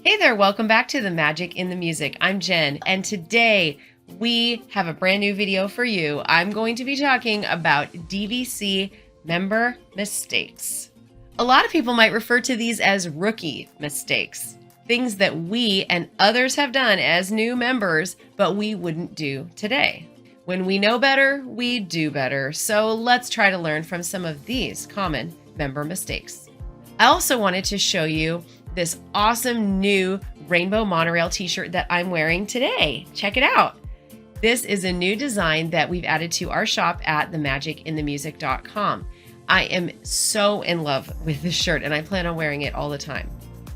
Hey there, welcome back to The Magic in the Music. I'm Jen, and today we have a brand new video for you. I'm going to be talking about DVC member mistakes. A lot of people might refer to these as rookie mistakes, things that we and others have done as new members, but we wouldn't do today. When we know better, we do better. So let's try to learn from some of these common member mistakes. I also wanted to show you this awesome new rainbow monorail t-shirt that I'm wearing today. Check it out. This is a new design that we've added to our shop at themagicinthemusic.com. I am so in love with this shirt and I plan on wearing it all the time.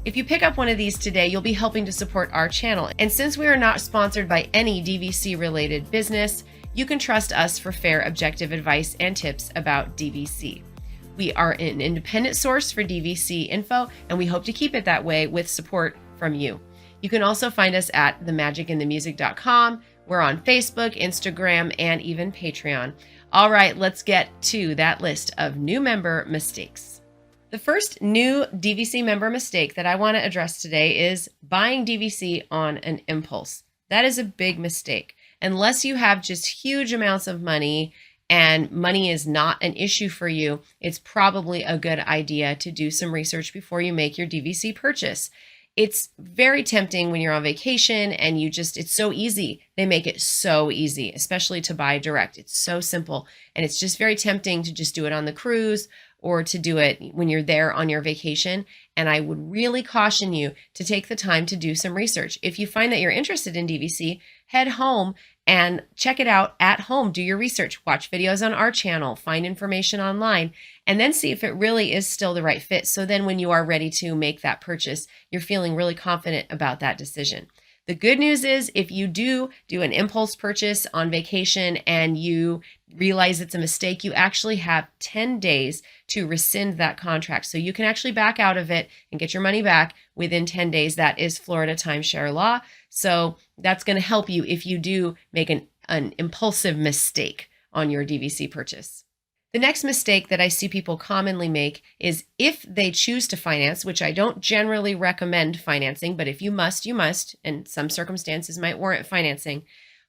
If you pick up one of these today, you'll be helping to support our channel. And since we are not sponsored by any DVC related business, you can trust us for fair, objective advice and tips about DVC. We are an independent source for DVC info, and we hope to keep it that way with support from you. You can also find us at themagicinthemusic.com. We're on Facebook, Instagram, and even Patreon. All right, let's get to that list of new member mistakes. The first new DVC member mistake that I want to address today is buying DVC on an impulse. That is a big mistake. Unless you have just huge amounts of money and money is not an issue for you, it's probably a good idea to do some research before you make your DVC purchase. It's very tempting when you're on vacation and it's so easy. They make it so easy, especially to buy direct. It's so simple. And it's just very tempting to just do it on the cruise or to do it when you're there on your vacation. And I would really caution you to take the time to do some research. If you find that you're interested in DVC, head home and check it out at home. Do your research, watch videos on our channel, find information online, and then see if it really is still the right fit. So then when you are ready to make that purchase, you're feeling really confident about that decision. The good news is if you do an impulse purchase on vacation and you realize it's a mistake, you actually have 10 days to rescind that contract. So you can actually back out of it and get your money back within 10 days. That is Florida timeshare law. So that's going to help you if you do make an impulsive mistake on your DVC purchase. The next mistake that I see people commonly make is if they choose to finance, which I don't generally recommend financing, but if you must, you must, and some circumstances might warrant financing,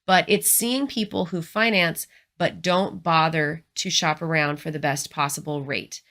but it's seeing people who finance but don't bother to shop around for the best possible rate.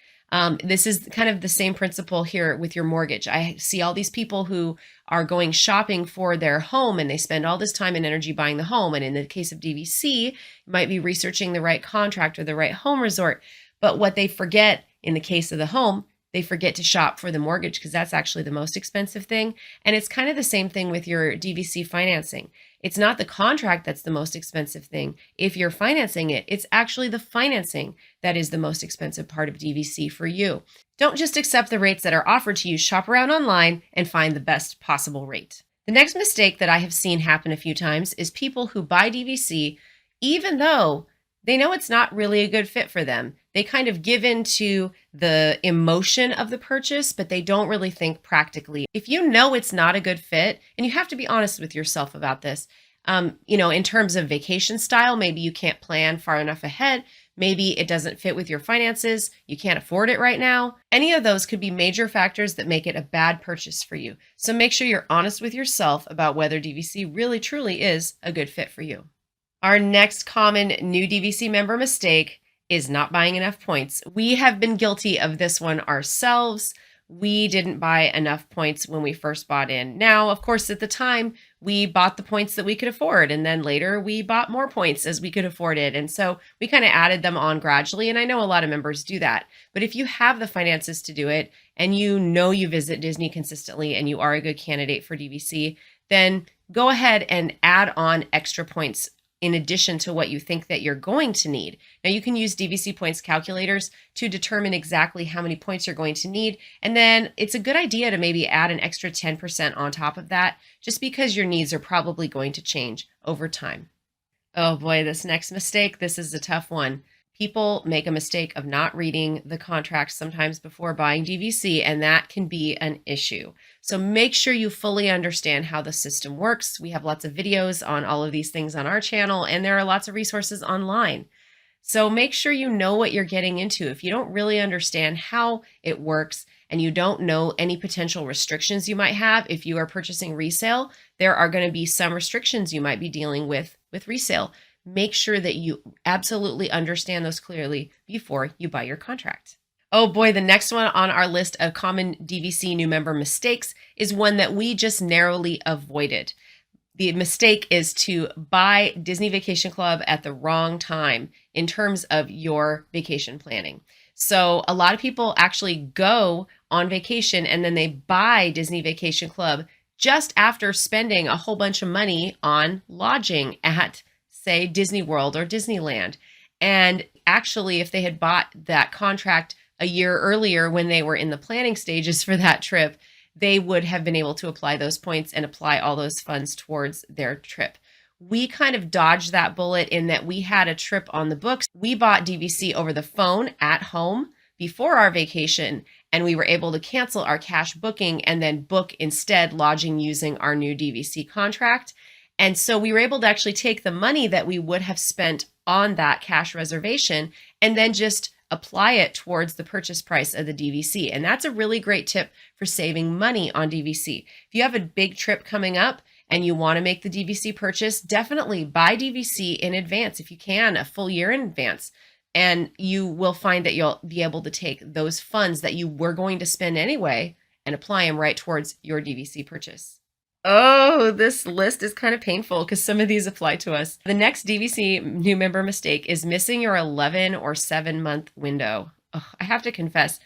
This is kind of the same principle here with your mortgage. I see all these people who are going shopping for their home and they spend all this time and energy buying the home. And in the case of DVC, you might be researching the right contract or the right home resort. But what they forget in the case of the home, they forget to shop for the mortgage because that's actually the most expensive thing. And it's kind of the same thing with your DVC financing. It's not the contract that's the most expensive thing. If you're financing it, it's actually the financing that is the most expensive part of DVC for you. Don't just accept the rates that are offered to you. Shop around online and find the best possible rate. The next mistake that I have seen happen a few times is people who buy DVC even though they know it's not really a good fit for them. They kind of give in to the emotion of the purchase, but they don't really think practically. If you know it's not a good fit, and you have to be honest with yourself about this, in terms of vacation style, maybe you can't plan far enough ahead. Maybe it doesn't fit with your finances. You can't afford it right now. Any of those could be major factors that make it a bad purchase for you. So make sure you're honest with yourself about whether DVC really truly is a good fit for you. Our next common new DVC member mistake is not buying enough points. We have been guilty of this one ourselves. We didn't buy enough points when we first bought in. Now, of course, at the time, we bought the points that we could afford. And then later we bought more points as we could afford it. And so we kind of added them on gradually. And I know a lot of members do that. But if you have the finances to do it and you know you visit Disney consistently and you are a good candidate for DVC, then go ahead and add on extra points in addition to what you think that you're going to need. Now you can use DVC points calculators to determine exactly how many points you're going to need. And then it's a good idea to maybe add an extra 10% on top of that, just because your needs are probably going to change over time. Oh boy, this next mistake, this is a tough one. People make a mistake of not reading the contracts sometimes before buying DVC, and that can be an issue. So make sure you fully understand how the system works. We have lots of videos on all of these things on our channel, and there are lots of resources online. So make sure you know what you're getting into. If you don't really understand how it works and you don't know any potential restrictions you might have if you are purchasing resale, there are going to be some restrictions you might be dealing with resale. Make sure that you absolutely understand those clearly before you buy your contract. Oh boy, the next one on our list of common DVC new member mistakes is one that we just narrowly avoided. The mistake is to buy Disney Vacation Club at the wrong time in terms of your vacation planning. So a lot of people actually go on vacation and then they buy Disney Vacation Club just after spending a whole bunch of money on lodging at, say, Disney World or Disneyland. And actually, if they had bought that contract a year earlier when they were in the planning stages for that trip, they would have been able to apply those points and apply all those funds towards their trip. We kind of dodged that bullet in that we had a trip on the books. We bought DVC over the phone at home before our vacation, and we were able to cancel our cash booking and then book instead lodging using our new DVC contract. And so we were able to actually take the money that we would have spent on that cash reservation and then just apply it towards the purchase price of the DVC. And that's a really great tip for saving money on DVC. If you have a big trip coming up and you want to make the DVC purchase, definitely buy DVC in advance if you can, a full year in advance. And you will find that you'll be able to take those funds that you were going to spend anyway and apply them right towards your DVC purchase. Oh, this list is kind of painful because some of these apply to us. The next DVC new member mistake is missing your 11 or 7-month window. Oh, I have to confess,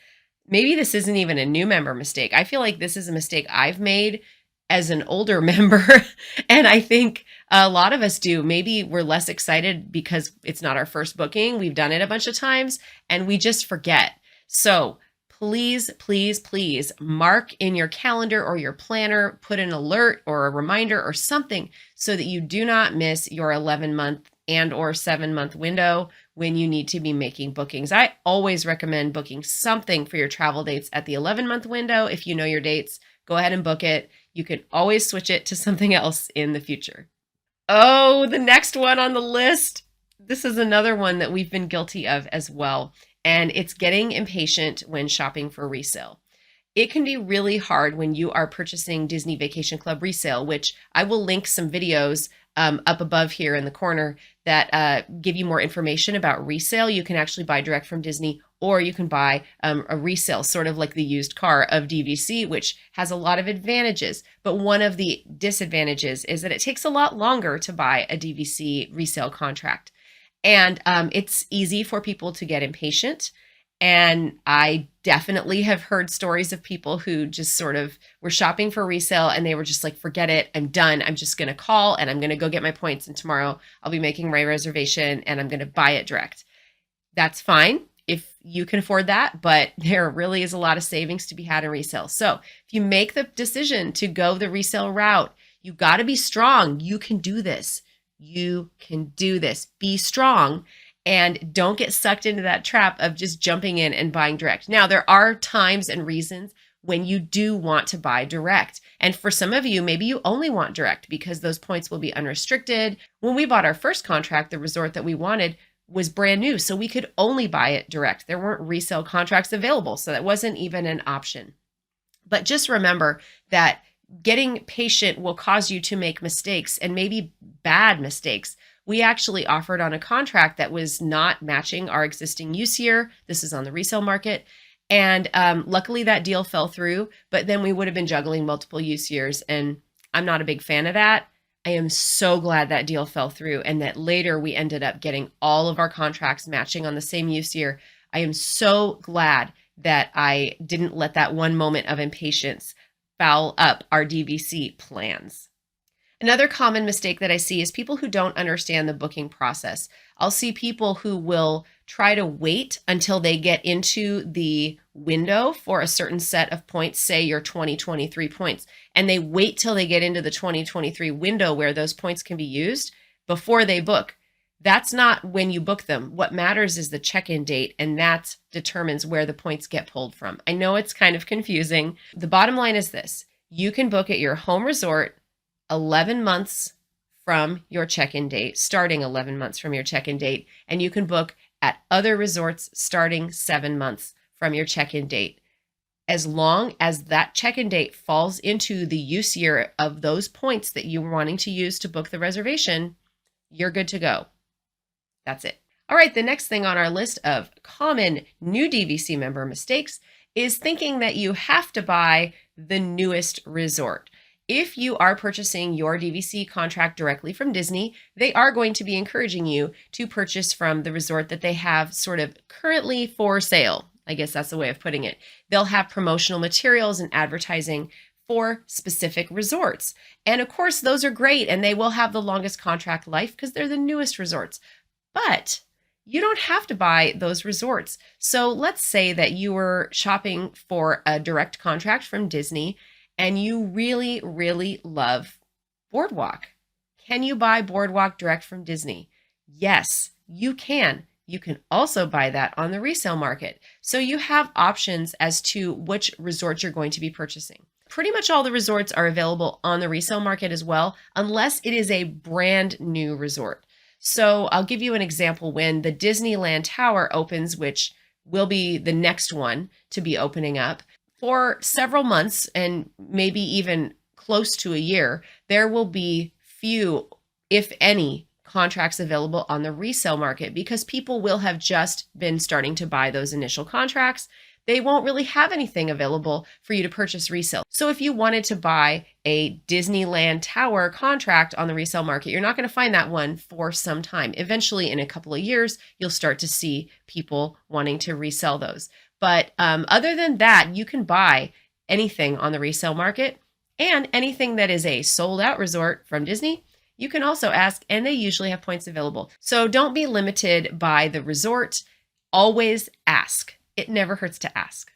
maybe this isn't even a new member mistake. I feel like this is a mistake I've made as an older member. And I think a lot of us do. Maybe we're less excited because it's not our first booking. We've done it a bunch of times and we just forget. So please, please, please mark in your calendar or your planner, put an alert or a reminder or something so that you do not miss your 11-month and or 7-month window when you need to be making bookings. I always recommend booking something for your travel dates at the 11-month window. If you know your dates, go ahead and book it. You can always switch it to something else in the future. Oh, the next one on the list. This is another one that we've been guilty of as well. And it's getting impatient when shopping for resale. It can be really hard when you are purchasing Disney Vacation Club resale, which I will link some videos up above here in the corner that give you more information about resale. You can actually buy direct from Disney, or you can buy a resale, sort of like the used car of DVC, which has a lot of advantages. But one of the disadvantages is that it takes a lot longer to buy a DVC resale contract. And it's easy for people to get impatient. And I definitely have heard stories of people who just sort of were shopping for resale and they were just like, forget it, I'm done. I'm just going to call and I'm going to go get my points. And tomorrow I'll be making my reservation and I'm going to buy it direct. That's fine if you can afford that, but there really is a lot of savings to be had in resale. So if you make the decision to go the resale route, you got to be strong. You can do this. You can do this. Be strong and don't get sucked into that trap of just jumping in and buying direct. Now, there are times and reasons when you do want to buy direct. And for some of you, maybe you only want direct because those points will be unrestricted. When we bought our first contract, the resort that we wanted was brand new, so we could only buy it direct. There weren't resale contracts available, so that wasn't even an option. But just remember that getting patient will cause you to make mistakes and maybe bad mistakes. We actually offered on a contract that was not matching our existing use year. This is on the resale market. And luckily that deal fell through, but then we would have been juggling multiple use years. And I'm not a big fan of that. I am so glad that deal fell through and that later we ended up getting all of our contracts matching on the same use year. I am so glad that I didn't let that one moment of impatience foul up our DVC plans. Another common mistake that I see is people who don't understand the booking process. I'll see people who will try to wait until they get into the window for a certain set of points, say your 2023 points, and they wait till they get into the 2023 window where those points can be used before they book. That's not when you book them. What matters is the check-in date, and that determines where the points get pulled from. I know it's kind of confusing. The bottom line is this: you can book at your home resort 11 months from your check-in date, starting 11 months from your check-in date, and you can book at other resorts starting 7 months from your check-in date. As long as that check-in date falls into the use year of those points that you were wanting to use to book the reservation, you're good to go. That's it. All right, the next thing on our list of common new DVC member mistakes is thinking that you have to buy the newest resort. If you are purchasing your DVC contract directly from Disney, they are going to be encouraging you to purchase from the resort that they have sort of currently for sale. I guess that's the way of putting it. They'll have promotional materials and advertising for specific resorts. And of course, those are great and they will have the longest contract life because they're the newest resorts. But you don't have to buy those resorts. So let's say that you were shopping for a direct contract from Disney and you really, really love Boardwalk. Can you buy Boardwalk direct from Disney? Yes, you can. You can also buy that on the resale market. So you have options as to which resort you're going to be purchasing. Pretty much all the resorts are available on the resale market as well, unless it is a brand new resort. So I'll give you an example. When the Disneyland Tower opens, which will be the next one to be opening up, for several months and maybe even close to a year, there will be few, if any, contracts available on the resale market because people will have just been starting to buy those initial contracts. They won't really have anything available for you to purchase resale. So if you wanted to buy a Disneyland Tower contract on the resale market, you're not going to find that one for some time. Eventually, in a couple of years, you'll start to see people wanting to resell those. But other than that, you can buy anything on the resale market, and anything that is a sold out resort from Disney, you can also ask, and they usually have points available. So don't be limited by the resort. Always ask. It never hurts to ask.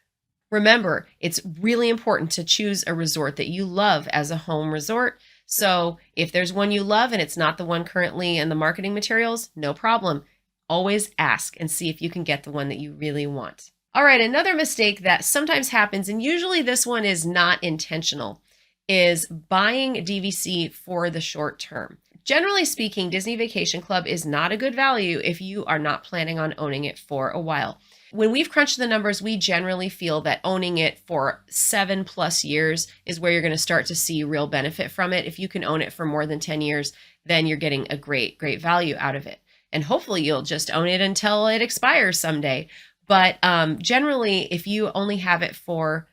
Remember, it's really important to choose a resort that you love as a home resort. So if there's one you love and it's not the one currently in the marketing materials, no problem. Always ask and see if you can get the one that you really want. All right, another mistake that sometimes happens, and usually this one is not intentional, is buying DVC for the short term. Generally speaking, Disney Vacation Club is not a good value if you are not planning on owning it for a while. When we've crunched the numbers, we generally feel that owning it for 7+ years is where you're going to start to see real benefit from it. If you can own it for more than 10 years, then you're getting a great value out of it. And hopefully you'll just own it until it expires someday. But generally, if you only have it for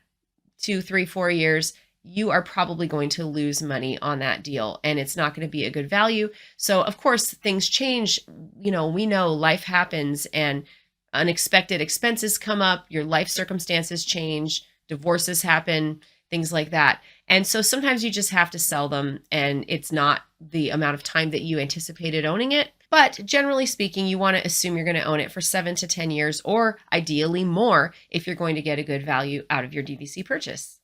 2, 3, 4 years, you are probably going to lose money on that deal and it's not going to be a good value. So of course things change. You know, we know life happens and unexpected expenses come up, your life circumstances change, divorces happen, things like that. And so sometimes you just have to sell them and it's not the amount of time that you anticipated owning it. But generally speaking, you want to assume you're going to own it for 7 to 10 years or ideally more if you're going to get a good value out of your DVC purchase.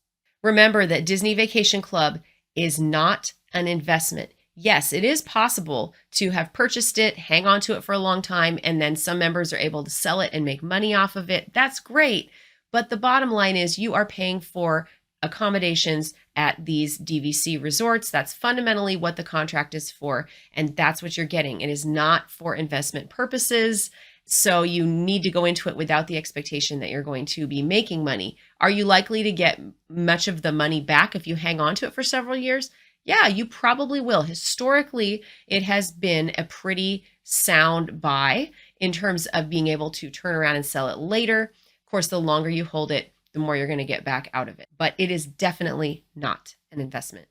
Remember that Disney Vacation Club is not an investment. Yes, it is possible to have purchased it, hang on to it for a long time, and then some members are able to sell it and make money off of it. That's great. But the bottom line is you are paying for accommodations at these DVC resorts. That's fundamentally what the contract is for, and that's what you're getting. It is not for investment purposes. So you need to go into it without the expectation that you're going to be making money. Are you likely to get much of the money back if you hang on to it for several years? Yeah, you probably will. Historically, it has been a pretty sound buy in terms of being able to turn around and sell it later. Of course, the longer you hold it, the more you're going to get back out of it. But it is definitely not an investment.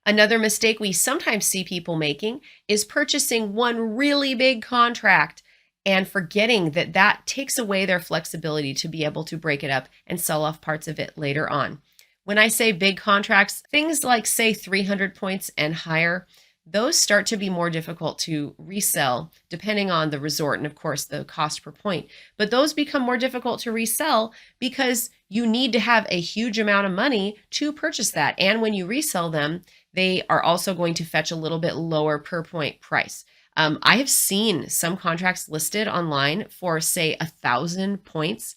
Another mistake we sometimes see people making is purchasing one really big contract and forgetting that that takes away their flexibility to be able to break it up and sell off parts of it later on. When I say big contracts, things like say 300 points and higher, those start to be more difficult to resell depending on the resort and of course the cost per point. But those become more difficult to resell because you need to have a huge amount of money to purchase that. And when you resell them, they are also going to fetch a little bit lower per point price. I have seen some contracts listed online for say 1,000 points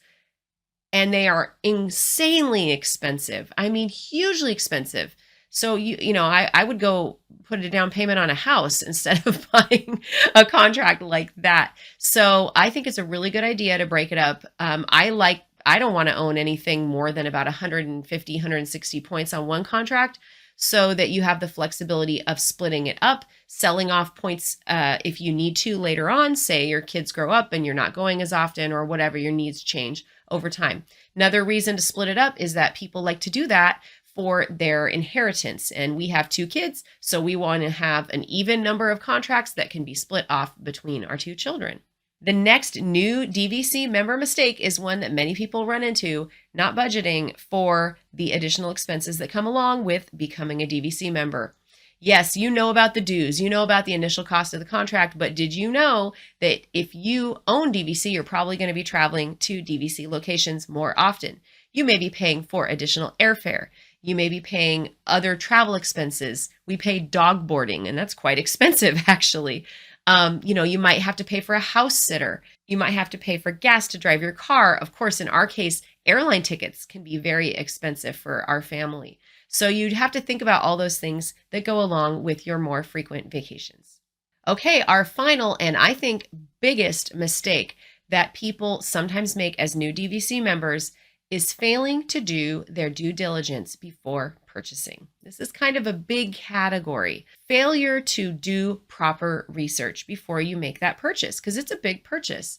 and they are insanely expensive. I mean, hugely expensive. So I would go put a down payment on a house instead of buying a contract like that. So I think it's a really good idea to break it up. I don't want to own anything more than about 150, 160 points on one contract, so that you have the flexibility of splitting it up, selling off points if you need to later on. Say your kids grow up and you're not going as often, or whatever, your needs change over time. Another reason to split it up is that people like to do that for their inheritance. And we have 2 kids, so we want to have an even number of contracts that can be split off between our 2 children. The next new DVC member mistake is one that many people run into: not budgeting for the additional expenses that come along with becoming a DVC member. Yes, you know about the dues, you know about the initial cost of the contract, but did you know that if you own DVC, you're probably going to be traveling to DVC locations more often? You may be paying for additional airfare. You may be paying other travel expenses. We pay dog boarding, and that's quite expensive, actually. You might have to pay for a house sitter. You might have to pay for gas to drive your car. Of course, in our case, airline tickets can be very expensive for our family. So you'd have to think about all those things that go along with your more frequent vacations. Okay, our final and I think biggest mistake that people sometimes make as new DVC members is failing to do their due diligence before purchasing. This is kind of a big category. Failure to do proper research before you make that purchase, because it's a big purchase.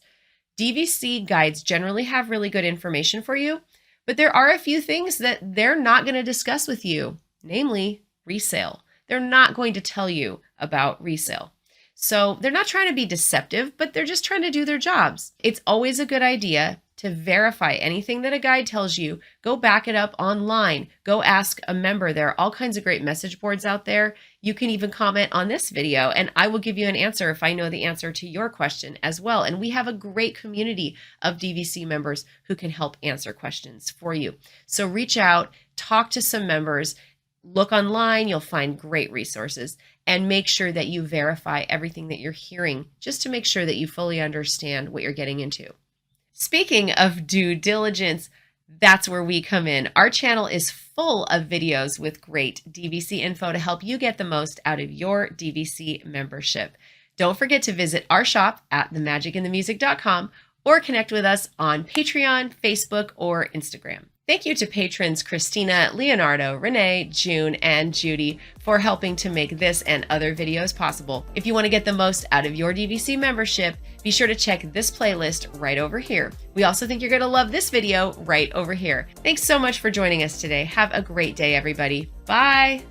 DVC guides generally have really good information for you, but there are a few things that they're not going to discuss with you, namely resale. They're not going to tell you about resale. So they're not trying to be deceptive, but they're just trying to do their jobs. It's always a good idea to verify anything that a guide tells you. Go back it up online. Go ask a member. There are all kinds of great message boards out there. You can even comment on this video and I will give you an answer if I know the answer to your question as well. And we have a great community of DVC members who can help answer questions for you. So reach out, talk to some members, look online, you'll find great resources, and make sure that you verify everything that you're hearing, just to make sure that you fully understand what you're getting into. Speaking of due diligence, that's where we come in. Our channel is full of videos with great DVC info to help you get the most out of your DVC membership. Don't forget to visit our shop at themagicinthemusic.com or connect with us on Patreon, Facebook, or Instagram. Thank you to patrons Christina, Leonardo, Renee, June, and Judy for helping to make this and other videos possible. If you want to get the most out of your DVC membership, be sure to check this playlist right over here. We also think you're going to love this video right over here. Thanks so much for joining us today. Have a great day, everybody. Bye.